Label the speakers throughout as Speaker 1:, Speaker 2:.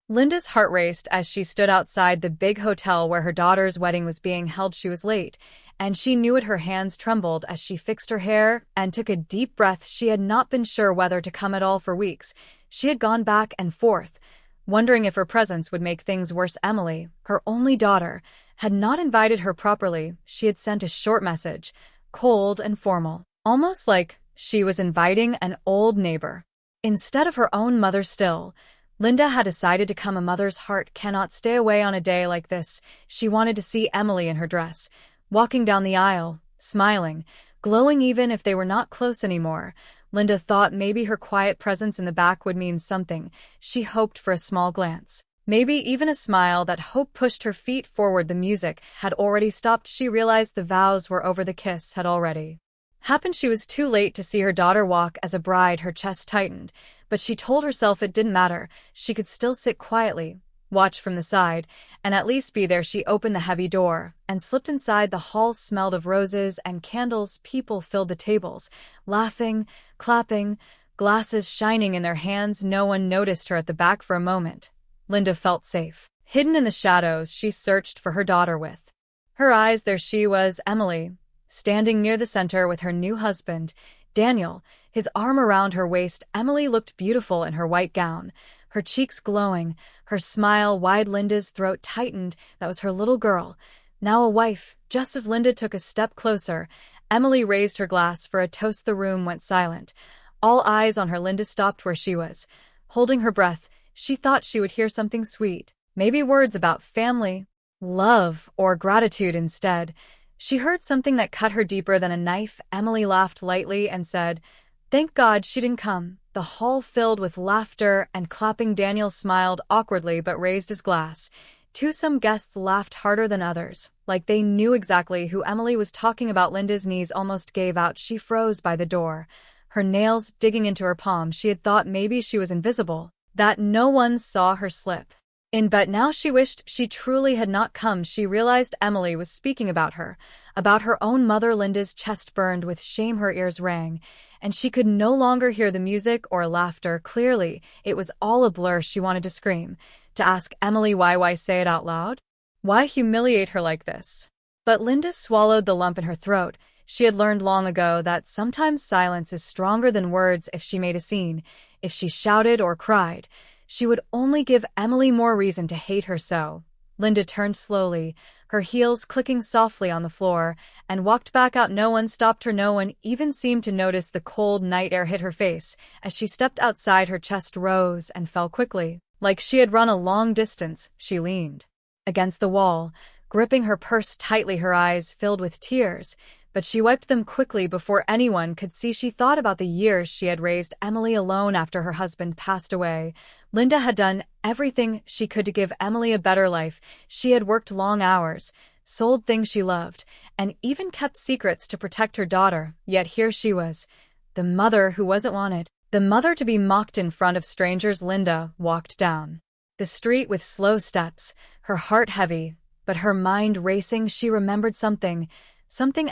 Speaker 1: Linda's heart raced as she stood outside the big hotel where her daughter's wedding was being held. She was late, and she knew it. Her hands trembled as she fixed her hair and took a deep breath. She had not been sure whether to come at all for weeks. She had gone back and forth, wondering if her presence would make things worse. Emily, her only daughter, had not invited her properly. She had sent a short message, cold and formal, almost like she was inviting an old neighbor instead of her own mother. Still, Linda had decided to come. A mother's heart cannot stay away on a day like this. She wanted to see Emily in her dress, walking down the aisle, smiling, glowing. Even if they were not close anymore, Linda thought maybe her quiet presence in the back would mean something. She hoped for a small glance, maybe even a smile. That hope pushed her feet forward. The music had already stopped. She realized the vows were over. The kiss had already happened. She was too late to see her daughter walk as a bride. Her chest tightened, but she told herself it didn't matter. She could still sit quietly, watch from the side, and at least be there. She opened the heavy door and slipped inside. The hall smelled of roses and candles. People filled the tables, laughing, clapping, glasses shining in their hands. No one noticed her at the back. For a moment, Linda felt safe. Hidden in the shadows, she searched for her daughter with her eyes. There she was, Emily, standing near the center with her new husband, Daniel, his arm around her waist. Emily looked beautiful in her white gown, her cheeks glowing, her smile wide. Linda's throat tightened. That was her little girl, now a wife. Just as Linda took a step closer, Emily raised her glass for a toast. The room went silent, all eyes on her. Linda stopped where she was, holding her breath. She thought she would hear something sweet, maybe words about family, love, or gratitude. Instead, she heard something that cut her deeper than a knife. Emily laughed lightly and said, "Thank God she didn't come." The hall filled with laughter and clapping. Daniel smiled awkwardly but raised his glass. Some guests laughed harder than others, like they knew exactly who Emily was talking about. Linda's knees almost gave out. She froze by the door, her nails digging into her palm. She had thought maybe she was invisible, that no one saw her slip in, but now she wished she truly had not come. She realized Emily was speaking about her own mother. Linda's chest burned with shame. Her ears rang, and she could no longer hear the music or laughter clearly. It was all a blur. She wanted to scream, to ask Emily why say it out loud? Why humiliate her like this? But Linda swallowed the lump in her throat. She had learned long ago that sometimes silence is stronger than words. If she made a scene, if she shouted or cried, she would only give Emily more reason to hate her. So Linda turned slowly, her heels clicking softly on the floor, and walked back out. No one stopped her. No one even seemed to notice the cold night air hit her face. As she stepped outside, her chest rose and fell quickly, like she had run a long distance. She leaned against the wall, gripping her purse tightly. Her eyes filled with tears, but she wiped them quickly before anyone could see. She thought about the years she had raised Emily alone after her husband passed away. Linda had done everything she could to give Emily a better life. She had worked long hours, sold things she loved, and even kept secrets to protect her daughter. Yet here she was, the mother who wasn't wanted, the mother to be mocked in front of strangers. Linda walked down the street with slow steps, her heart heavy, but her mind racing. She remembered something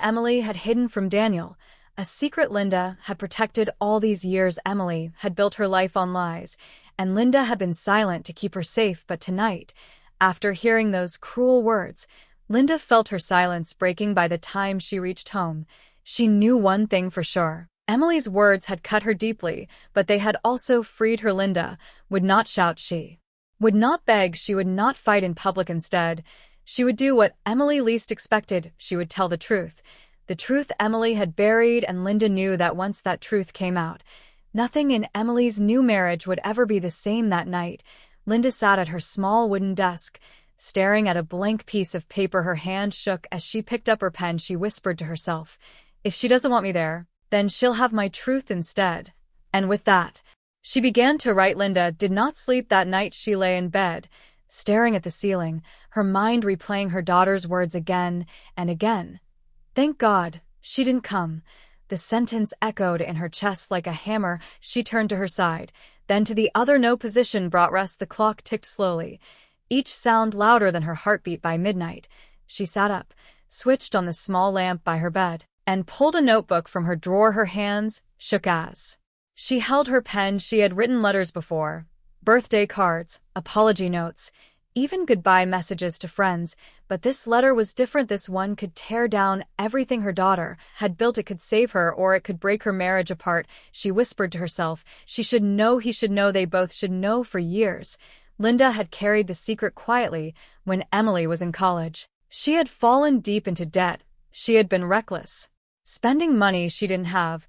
Speaker 1: Emily had hidden from Daniel, a secret Linda had protected all these years. Emily had built her life on lies, and Linda had been silent to keep her safe. But tonight, after hearing those cruel words, Linda felt her silence breaking. By the time she reached home, she knew one thing for sure. Emily's words had cut her deeply, but they had also freed her. Linda would not shout. She would not beg. She would not fight in public. Instead, she would do what Emily least expected. She would tell the truth Emily had buried. And Linda knew that once that truth came out, nothing in Emily's new marriage would ever be the same. That night, Linda sat at her small wooden desk, staring at a blank piece of paper. Her hand shook as she picked up her pen. She whispered to herself, "If she doesn't want me there, then she'll have my truth instead." And with that, she began to write. Linda did not sleep that night. She lay in bed, staring at the ceiling, her mind replaying her daughter's words again and again. "Thank God she didn't come." The sentence echoed in her chest like a hammer. She turned to her side, then to the other. No position brought rest. The clock ticked slowly, each sound louder than her heartbeat. By midnight, she sat up, switched on the small lamp by her bed, and pulled a notebook from her drawer. Her hands shook as she held her pen. She had written letters before, Birthday cards, apology notes, even goodbye messages to friends, but this letter was different. This one could tear down everything her daughter had built. It could save her, or it could break her marriage apart. She whispered to herself, she should know, he should know, they both should know. For years, Linda had carried the secret quietly. When Emily was in college, she had fallen deep into debt. She had been reckless, spending money she didn't have,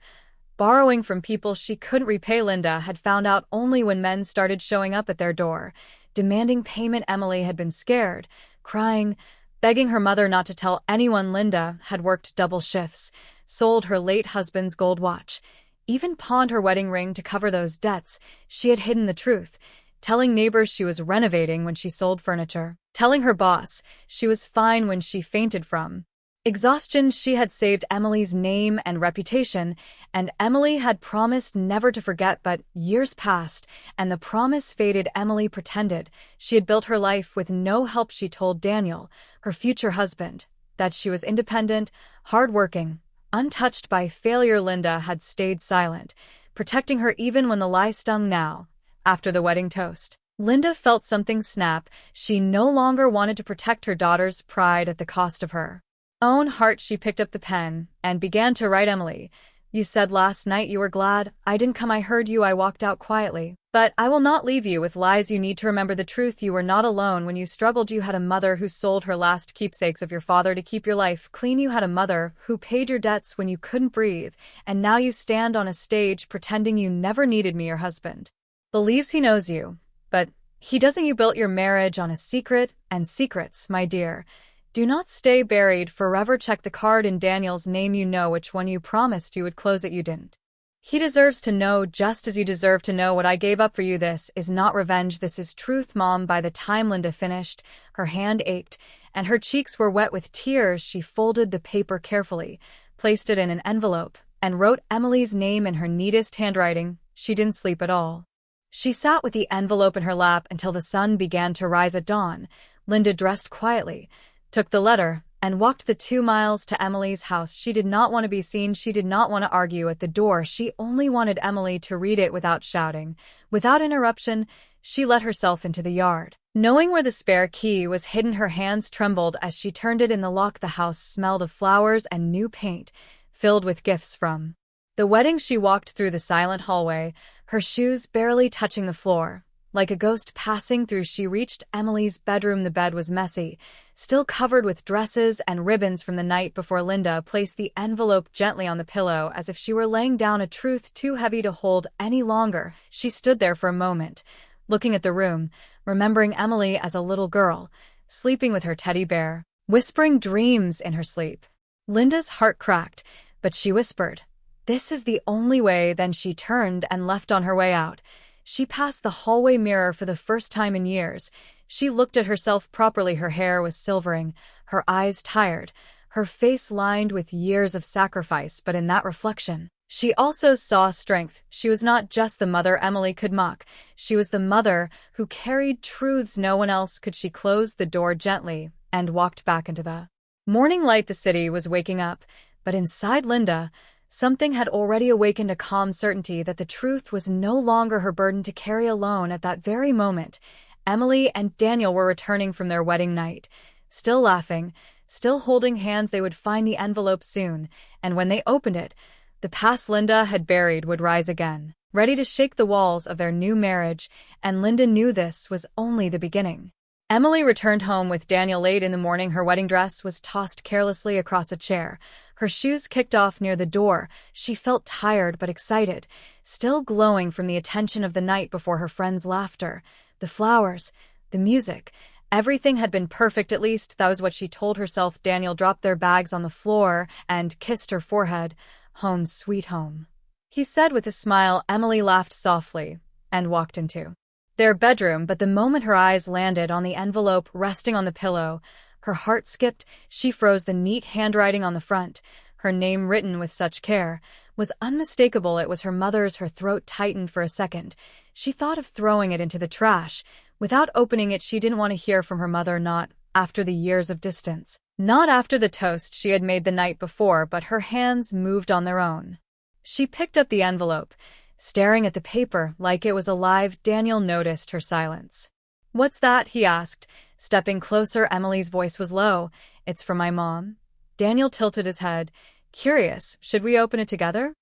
Speaker 1: borrowing from people she couldn't repay. Linda had found out only when men started showing up at their door, demanding payment. Emily had been scared, crying, begging her mother not to tell anyone. Linda had worked double shifts, sold her late husband's gold watch, even pawned her wedding ring to cover those debts. She had hidden the truth, telling neighbors she was renovating when she sold furniture, telling her boss she was fine when she fainted from exhaustion. She had saved Emily's name and reputation, and Emily had promised never to forget. But years passed, and the promise faded. Emily pretended she had built her life with no help. She told Daniel, her future husband, that she was independent, hardworking, untouched by failure. Linda had stayed silent, protecting her even when the lie stung. Now, after the wedding toast, Linda felt something snap. She no longer wanted to protect her daughter's pride at the cost of her own heart. She picked up the pen and began to write. Emily, you said last night you were glad I didn't come. I heard you. I walked out quietly. But I will not leave you with lies. You need to remember the truth. You were not alone when you struggled. You had a mother who sold her last keepsakes of your father to keep your life clean. You had a mother who paid your debts when you couldn't breathe. And now you stand on a stage pretending you never needed me. Your husband believes he knows you, but he doesn't. You built your marriage on a secret, and secrets, my dear, do not stay buried forever. Check the card in Daniel's name. You know which one. You promised you would close it. You didn't. He deserves to know, just as you deserve to know what I gave up for you. This is not revenge. This is truth, Mom. By the time Linda finished, her hand ached, and her cheeks were wet with tears. She folded the paper carefully, placed it in an envelope, and wrote Emily's name in her neatest handwriting. She didn't sleep at all. She sat with the envelope in her lap until the sun began to rise. At dawn, Linda dressed quietly, took the letter, and walked the 2 miles to Emily's house. She did not want to be seen. She did not want to argue at the door. She only wanted Emily to read it without shouting. Without interruption, she let herself into the yard. Knowing where the spare key was hidden, her hands trembled as she turned it in the lock. The house smelled of flowers and new paint, filled with gifts from the wedding. She walked through the silent hallway, her shoes barely touching the floor. Like a ghost passing through, she reached Emily's bedroom. The bed was messy, still covered with dresses and ribbons from the night before. Linda placed the envelope gently on the pillow as if she were laying down a truth too heavy to hold any longer. She stood there for a moment, looking at the room, remembering Emily as a little girl, sleeping with her teddy bear, whispering dreams in her sleep. Linda's heart cracked, but she whispered, "This is the only way." Then she turned and left. On her way out, she passed the hallway mirror for the first time in years. She looked at herself properly. Her hair was silvering, her eyes tired, her face lined with years of sacrifice. But in that reflection, she also saw strength. She was not just the mother Emily could mock. She was the mother who carried truths no one else could. She closed the door gently and walked back into the morning light. The city was waking up, but inside Linda, something had already awakened, a calm certainty that the truth was no longer her burden to carry alone. At that very moment, Emily and Daniel were returning from their wedding night, still laughing, still holding hands. They would find the envelope soon, and when they opened it, the past Linda had buried would rise again, ready to shake the walls of their new marriage, and Linda knew this was only the beginning. Emily returned home with Daniel late in the morning. Her wedding dress was tossed carelessly across a chair. Her shoes kicked off near the door. She felt tired but excited, still glowing from the attention of the night before. Her friends' laughter, the flowers, the music. Everything had been perfect, at least that was what she told herself. Daniel dropped their bags on the floor and kissed her forehead. "Home, sweet home," he said with a smile. Emily laughed softly and walked into their bedroom, but the moment her eyes landed on the envelope resting on the pillow, her heart skipped. She froze. The neat handwriting on the front, her name written with such care, was unmistakable. It was her mother's. Her throat tightened for a second. She thought of throwing it into the trash. Without opening it, she didn't want to hear from her mother, not after the years of distance, not after the toast she had made the night before. But her hands moved on their own. She picked up the envelope, staring at the paper like it was alive. Daniel noticed her silence. "What's that?" he asked, stepping closer. Emily's voice was low. "It's from my mom." Daniel tilted his head. "Curious, should we open it together?"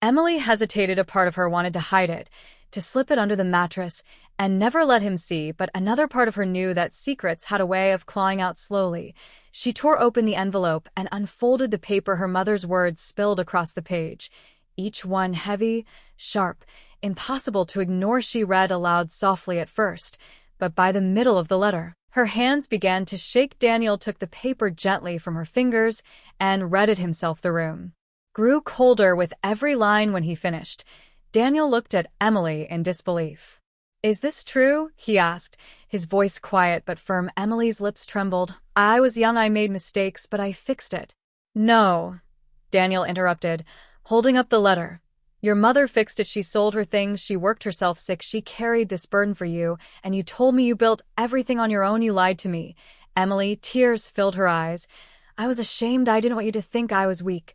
Speaker 1: Emily hesitated. A part of her wanted to hide it, to slip it under the mattress, and never let him see, but another part of her knew that secrets had a way of clawing out slowly. She tore open the envelope and unfolded the paper. Her mother's words spilled across the page, each one heavy, sharp, impossible to ignore. She read aloud softly at first, but by the middle of the letter, her hands began to shake. Daniel took the paper gently from her fingers and read it himself. The room grew colder with every line. When he finished, Daniel looked at Emily in disbelief. "Is this true?" he asked, his voice quiet but firm. Emily's lips trembled. "I was young, I made mistakes, but I fixed it." "No," Daniel interrupted, holding up the letter. "Your mother fixed it. She sold her things, she worked herself sick, she carried this burden for you, and you told me you built everything on your own. You lied to me." Emily, tears filled her eyes. "I was ashamed. I didn't want you to think I was weak."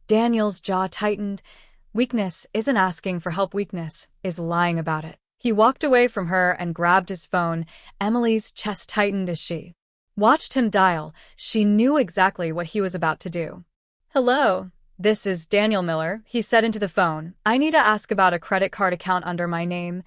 Speaker 1: Daniel's jaw tightened. Weakness isn't asking for help. Weakness is lying about it. He walked away from her and grabbed his phone. Emily's chest tightened as she watched him dial. She knew exactly what he was about to do. "Hello, this is Daniel Miller," he said into the phone. "I need to ask about a credit card account under my name."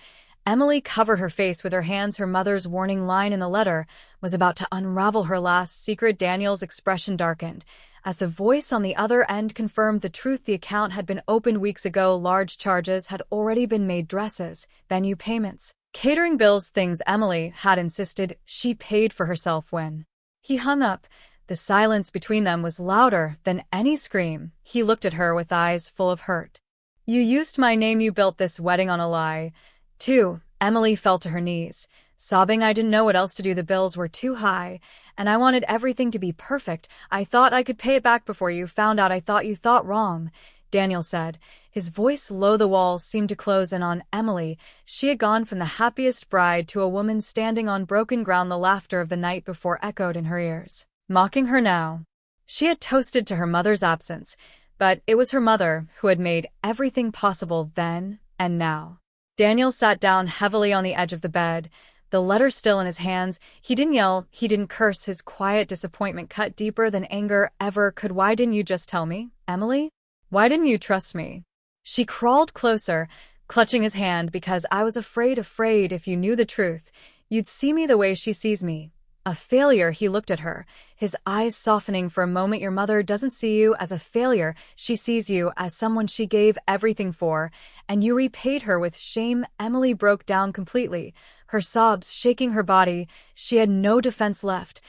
Speaker 1: Emily covered her face with her hands. Her mother's warning line in the letter was about to unravel her last secret. Daniel's expression darkened as the voice on the other end confirmed the truth. The account had been opened weeks ago. Large charges had already been made. Dresses, venue payments, catering bills, things Emily had insisted she paid for herself. When he hung up, the silence between them was louder than any scream. He looked at her with eyes full of hurt. "You used my name. You built this wedding on a lie, too." Emily fell to her knees, sobbing. "I didn't know what else to do. The bills were too high, and I wanted everything to be perfect. I thought I could pay it back before you found out. I thought you thought wrong," Daniel said, his voice low. The walls seemed to close in on Emily. She had gone from the happiest bride to a woman standing on broken ground. The laughter of the night before echoed in her ears, mocking her now. She had toasted to her mother's absence, but it was her mother who had made everything possible then and now. Daniel sat down heavily on the edge of the bed, the letter still in his hands. He didn't yell, he didn't curse. His quiet disappointment cut deeper than anger ever could. "Why didn't you just tell me, Emily? Why didn't you trust me?" She crawled closer, clutching his hand. "Because I was afraid. If you knew the truth, you'd see me the way she sees me. A failure." He looked at her, his eyes softening for a moment. "Your mother doesn't see you as a failure. She sees you as someone she gave everything for, and you repaid her with shame." Emily broke down completely, her sobs shaking her body. She had no defense left.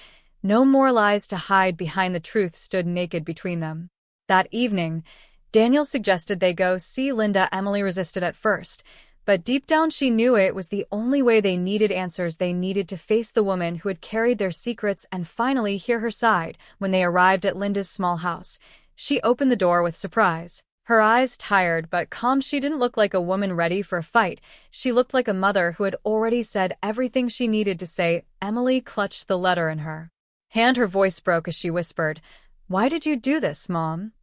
Speaker 1: No more lies to hide behind. The truth stood naked between them. That evening, Daniel suggested they go see Linda. Emily resisted at first, but deep down she knew it was the only way. They needed answers. They needed to face the woman who had carried their secrets and finally hear her side. When they arrived at Linda's small house, she opened the door with surprise. Her eyes tired but calm. She didn't look like a woman ready for a fight. She looked like a mother who had already said everything she needed to say. Emily clutched the letter in her hand. Her voice broke as she whispered, "Why did you do this, Mom?"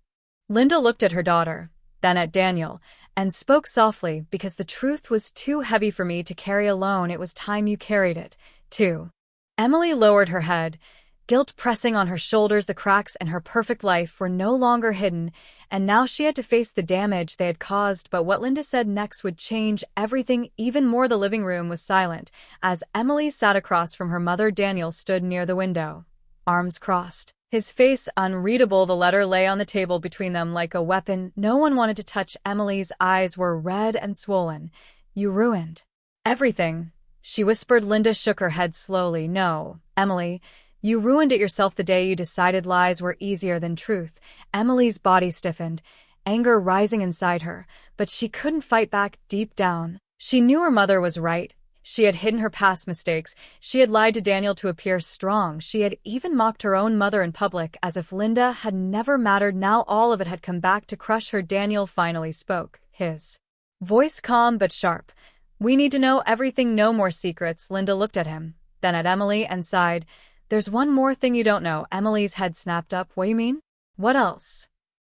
Speaker 1: Linda looked at her daughter, then at Daniel, and spoke softly. "Because the truth was too heavy for me to carry alone. It was time you carried it, too." Emily lowered her head, guilt pressing on her shoulders. The cracks in her perfect life were no longer hidden, and now she had to face the damage they had caused. But what Linda said next would change everything even more. The living room was silent as Emily sat across from her mother. Daniel stood near the window, arms crossed, his face unreadable. The letter lay on the table between them like a weapon no one wanted to touch. Emily's eyes were red and swollen. "You ruined everything," she whispered. Linda shook her head slowly. "No, Emily, you ruined it yourself the day you decided lies were easier than truth." Emily's body stiffened, anger rising inside her, but she couldn't fight back. Deep down, she knew her mother was right. She had hidden her past mistakes. She had lied to Daniel to appear strong. She had even mocked her own mother in public as if Linda had never mattered. Now all of it had come back to crush her. Daniel finally spoke, his voice calm but sharp. "We need to know everything. No more secrets." Linda looked at him, then at Emily, and sighed. "There's one more thing you don't know." Emily's head snapped up. "What do you mean?" "What else?"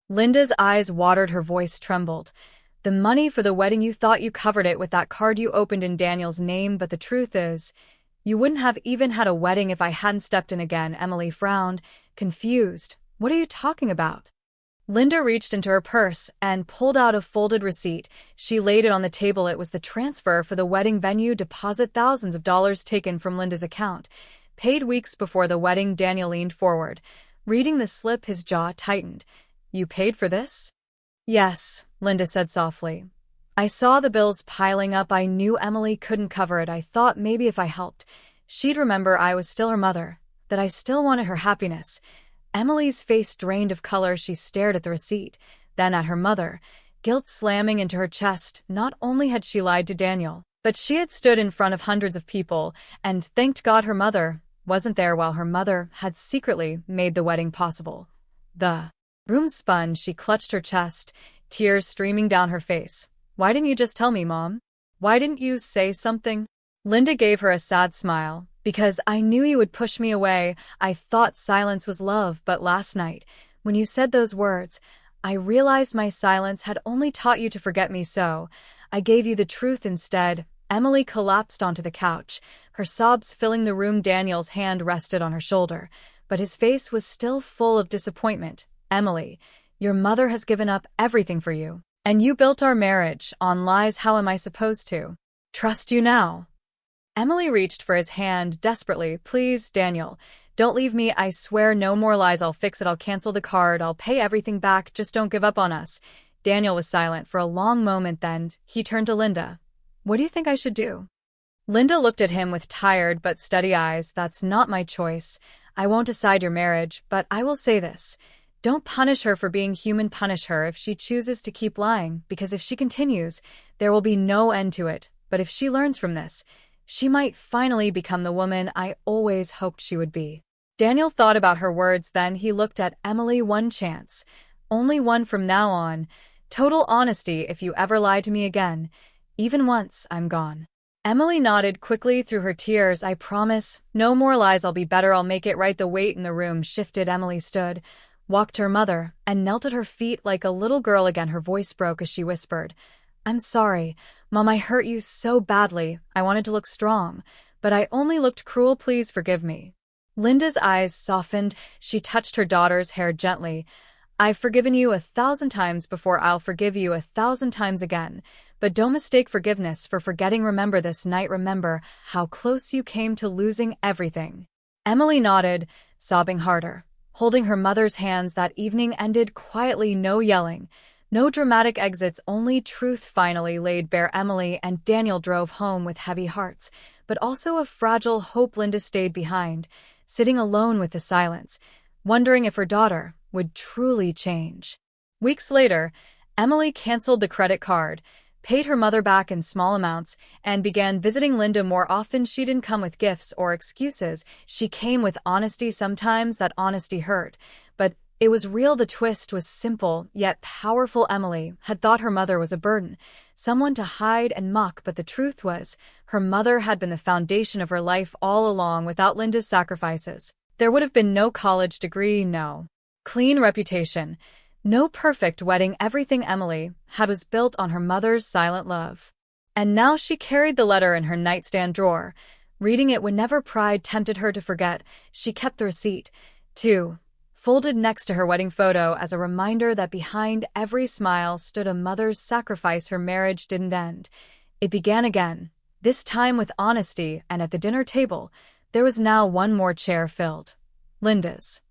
Speaker 1: Linda's eyes watered, her voice trembled. The money for the wedding, you thought you covered it with that card you opened in Daniel's name, but the truth is, you wouldn't have even had a wedding if I hadn't stepped in again." Emily frowned, confused. "What are you talking about?" Linda reached into her purse and pulled out a folded receipt. She laid it on the table. It was the transfer for the wedding venue deposit, thousands of dollars taken from Linda's account. Paid weeks before the wedding. Daniel leaned forward. Reading the slip, his jaw tightened. "You paid for this?" "Yes," Linda said softly. "I saw the bills piling up. I knew Emily couldn't cover it. I thought maybe if I helped, she'd remember I was still her mother, that I still wanted her happiness." Emily's face drained of color. She stared at the receipt, then at her mother, guilt slamming into her chest. Not only had she lied to Daniel, but she had stood in front of hundreds of people, and thanked God her mother wasn't there while her mother had secretly made the wedding possible. The room spun. She clutched her chest, tears streaming down her face. "Why didn't you just tell me, Mom? Why didn't you say something?" Linda gave her a sad smile. "Because I knew you would push me away. I thought silence was love, but last night, when you said those words, I realized my silence had only taught you to forget me, so I gave you the truth instead." Emily collapsed onto the couch, her sobs filling the room. Daniel's hand rested on her shoulder, but his face was still full of disappointment. "Emily, your mother has given up everything for you, and you built our marriage on lies. How am I supposed to trust you now?" Emily reached for his hand desperately. "Please, Daniel, don't leave me. I swear no more lies. I'll fix it. I'll cancel the card. I'll pay everything back. Just don't give up on us." Daniel was silent for a long moment, then he turned to Linda. "What do you think I should do?" Linda looked at him with tired but steady eyes. "That's not my choice. I won't decide your marriage, but I will say this. Don't punish her for being human. Punish her if she chooses to keep lying, because if she continues, there will be no end to it. But if she learns from this, she might finally become the woman I always hoped she would be." Daniel thought about her words, then he looked at Emily. "One chance. Only one from now on. Total honesty. If you ever lie to me again, even once, I'm gone." Emily nodded quickly through her tears. "I promise. No more lies. I'll be better. I'll make it right." The weight in the room shifted. Emily stood, walked to her mother, and knelt at her feet like a little girl again. Her voice broke as she whispered, "I'm sorry, Mom, I hurt you so badly. I wanted to look strong, but I only looked cruel. Please forgive me." Linda's eyes softened. She touched her daughter's hair gently. "I've forgiven you 1,000 times before. I'll forgive you 1,000 times again. But don't mistake forgiveness for forgetting. Remember this night. Remember how close you came to losing everything." Emily nodded, sobbing harder. Holding her mother's hands, that evening ended quietly. No yelling, no dramatic exits, only truth finally laid bare. Emily and Daniel drove home with heavy hearts, but also a fragile hope. Linda stayed behind, sitting alone with the silence, wondering if her daughter would truly change. Weeks later, Emily canceled the credit card, paid her mother back in small amounts, and began visiting Linda more often. She didn't come with gifts or excuses. She came with honesty. Sometimes that honesty hurt, but it was real. The twist was simple, yet powerful. Emily had thought her mother was a burden, someone to hide and mock, but the truth was, her mother had been the foundation of her life all along. Without Linda's sacrifices, there would have been no college degree, no clean reputation, no perfect wedding. Everything Emily had was built on her mother's silent love. And now she carried the letter in her nightstand drawer, reading it whenever pride tempted her to forget. She kept the receipt, too, folded next to her wedding photo as a reminder that behind every smile stood a mother's sacrifice. Her marriage didn't end. It began again, this time with honesty, and at the dinner table, there was now one more chair filled. Linda's.